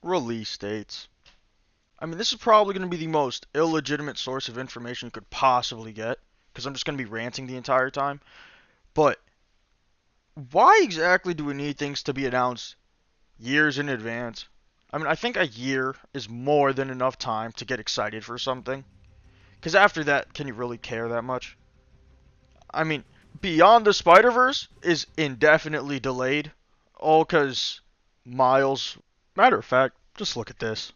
Release dates. I mean, this is probably going to be the most illegitimate source of information you could possibly get, because I'm just going to be ranting the entire time. But why exactly do we need things to be announced years in advance? I mean, I think a year is more than enough time to get excited for something. Because after that, can you really care that much? I mean, Beyond the Spider-Verse is indefinitely delayed. All because Miles. Matter of fact, just look at this.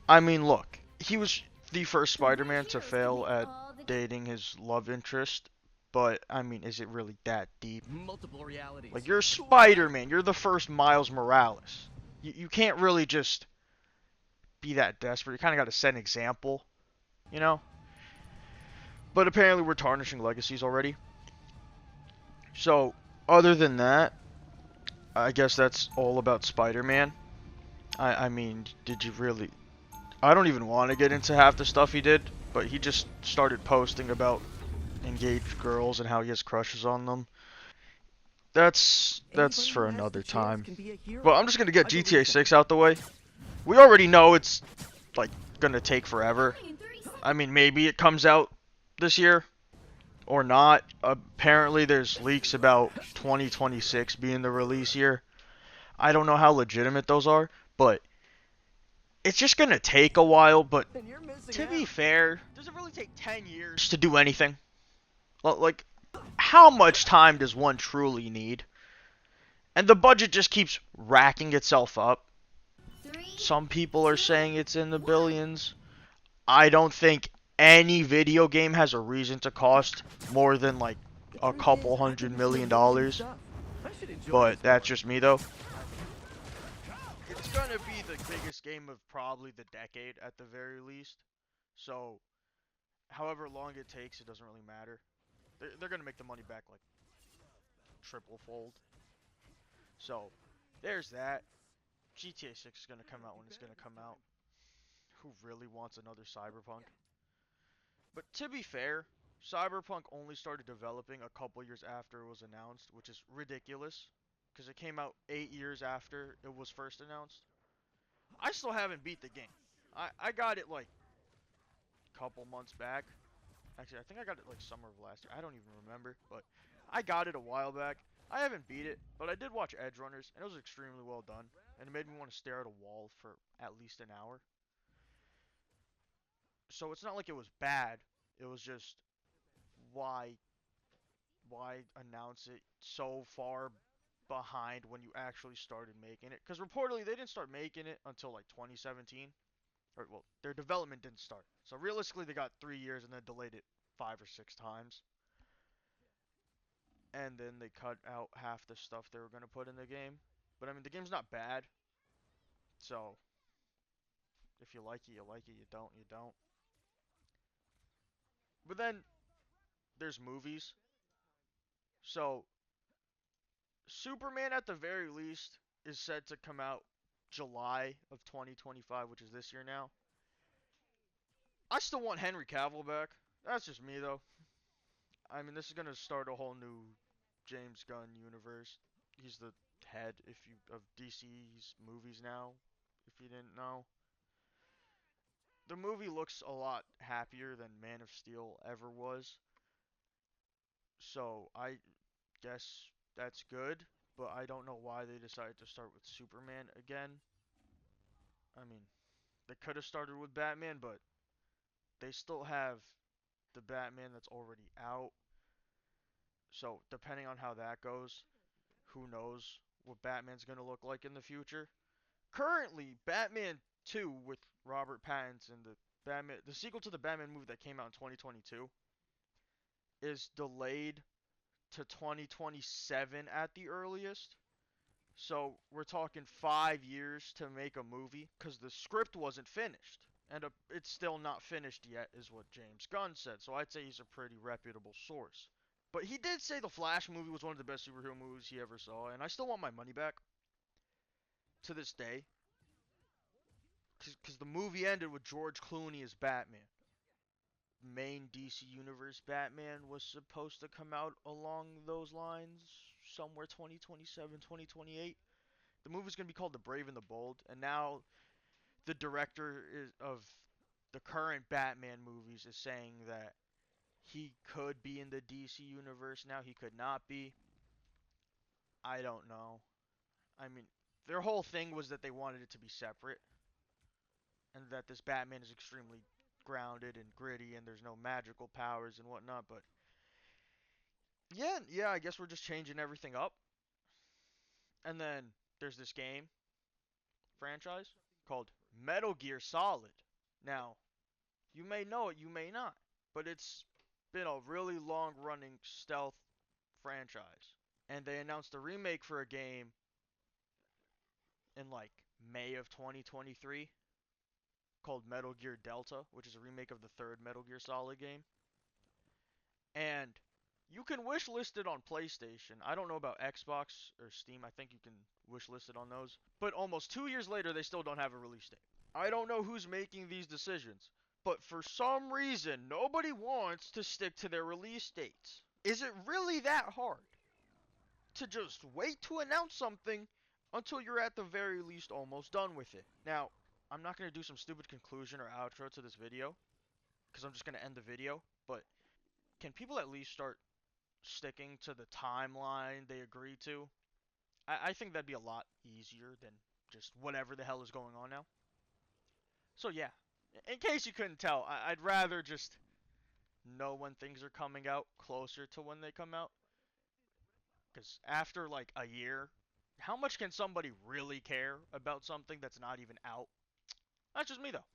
I mean, look, he was the first The We're Spider-Man to Heroes can fail be at all the dating his love interest, but I mean, is it really that deep? Multiple Like, realities. you're Cool, right? Spider-Man, you're the first Miles Morales. You can't really just be that desperate. You kind of got to set an example, you know? But apparently, we're tarnishing legacies already. So, other than that, I guess that's all about Spider-Man. I mean, did you really? I don't even want to get into half the stuff he did, but he just started posting about engaged girls and how he has crushes on them. That's Anybody for who has the another chance time. can be a But hero. I'm just gonna get I GTA believe that. 6 out the way. We already know it's like gonna take forever. die in 30 I seconds. mean, maybe it comes out this year or not. Apparently, there's leaks about 2026 being the release year. I don't know how legitimate those are, but it's just gonna take a while. But And you're missing to be out. fair, does it really take 10 years to do anything? Like, how much time does one truly need? And the budget just keeps racking itself up. 3, Some people are 2, saying it's in the 1. billions. I don't think any video game has a reason to cost more than like The a truth is, couple I've been hundred missing million a lot of new dollars. stuff. I should enjoy But this that's more. just me though. It's gonna be the biggest game of probably the decade at the very least. So, however long it takes, it doesn't really matter. They're gonna make the money back like triple fold. So, there's that. GTA 6 is gonna come out when it's gonna come out. Who really wants another Cyberpunk? But to be fair, Cyberpunk only started developing a couple years after it was announced, which is ridiculous because it came out 8 years after it was first announced. I still haven't beat the game. I got it like a couple months back. Actually, I think I got it like summer of last year. I don't even remember, but I got it a while back. I haven't beat it, but I did watch Edge Runners, and it was extremely well done, and it made me want to stare at a wall for at least an hour. So it's not like it was bad. It was just why why announce it so far behind when you actually started making it? Because reportedly they didn't start making it until like 2017, or well, their development didn't start. So realistically, they got 3 years and then delayed it 5 or 6 times, and then they cut out half the stuff they were gonna put in the game. But I mean, the game's not bad, so if you like it, you like it. You don't, you don't. But then there's movies. So Superman at the very least is said to come out July of 2025, which is this year now. I still want Henry Cavill back. That's just me though. I mean, this is gonna start a whole new James Gunn universe. He's the head if you of DC's movies now. If you didn't know, the movie looks a lot happier than Man of Steel ever was. So I guess that's good, but I don't know why they decided to start with Superman again. I mean, they could have started with Batman, but they still have the Batman that's already out. So, depending on how that goes, who knows what Batman's going to look like in the future. Currently, Batman 2 with Robert Pattinson, the sequel to the Batman movie that came out in 2022 is delayed to 2027 at the earliest. So, we're talking 5 years to make a movie cuz the script wasn't finished. And it's still not finished yet, is what James Gunn said. So I'd say he's a pretty reputable source. But he did say the Flash movie was one of the best superhero movies he ever saw, and I still want my money back to this day. Because the movie ended with George Clooney as Batman. Main DC Universe Batman was supposed to come out along those lines, somewhere 2027, 2028. The movie's going to be called The Brave and the Bold, and now the director of the current Batman movies is saying that he could be in the DC universe now. He could not be. I don't know. I mean, their whole thing was that they wanted it to be separate, and that this Batman is extremely grounded and gritty, and there's no magical powers and whatnot. But yeah, I guess we're just changing everything up. And then there's this game franchise called Metal Gear Solid. Now, you may know it, you may not, but it's been a really long running stealth franchise. And they announced a remake for a game in like May of 2023 called Metal Gear Delta, which is a remake of the third Metal Gear Solid game. And you can wishlist it on PlayStation. I don't know about Xbox or Steam. I think you can wishlist it on those. But almost 2 years later, they still don't have a release date. I don't know who's making these decisions, but for some reason, nobody wants to stick to their release dates. Is it really that hard to just wait to announce something until you're at the very least almost done with it? Now, I'm not going to do some stupid conclusion or outro to this video, because I'm just going to end the video, but can people at least start sticking to the timeline they agreed to? I think that'd be a lot easier than just whatever the hell is going on now. So yeah, in case you couldn't tell, I'd rather just know when things are coming out closer to when they come out. Because after like a year, how much can somebody really care about something that's not even out? That's just me though.